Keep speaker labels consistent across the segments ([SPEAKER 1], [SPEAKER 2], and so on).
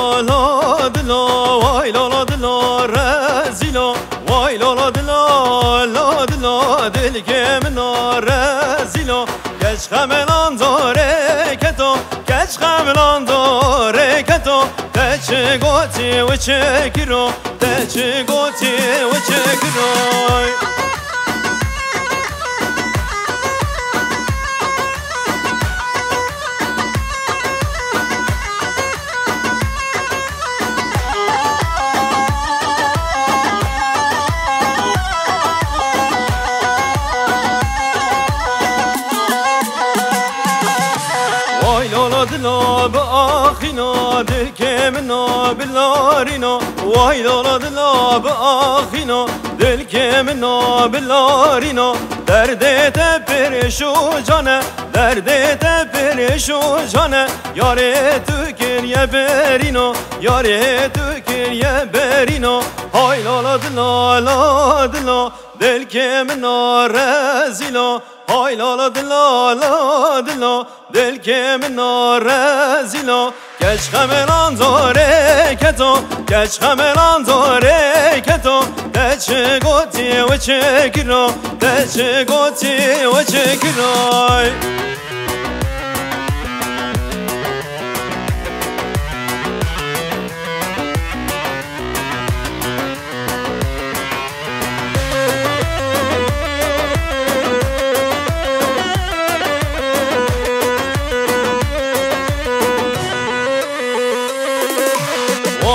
[SPEAKER 1] لا دلا وای لا دلا رزیلا وای لا دلا لا دلا دل که من رزیلا کش خملان داره کتو کش خملان داره کتو تچ گوتی و چکرو تچ گوتی و چکرو دلا بآخینا دل که منا بلارینا وای لالا دلا بآخینا دل که منا بلارینا درد پرشو جانه درد پرشو جانه یاره تو کریه برینا یاره تو کریه برینا های لالا دلا لا دلا دل که منا رزیلا های لالا دلا لا دلا دل که من رزیلا کش خملان داره کتو کش خملان داره کتو تچ گوتی و چکرو تچ گوتی و چکرو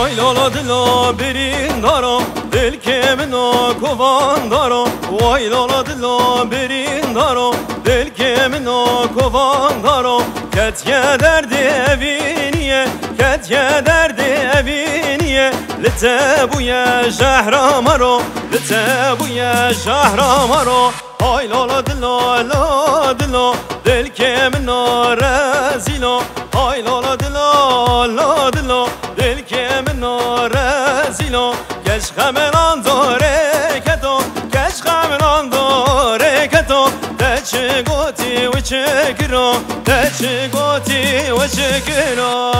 [SPEAKER 1] وای لالا دلا برین دارم دل که منو کوان دارم وای لالا دلا برین دارم دل که منو کوان دارم کتیه درد اوینیه کتیه درد اوینیه لتبوی شهرام رو لتبوی شهرام رو های لالا دلا لا دلا دل که منو رزیلا های لالا دلا لا دلا دل که منو رزیلا کش خملان داره کتو کش خملان داره کتو تچ گوتی و چکرو تچ گوتی و چکرو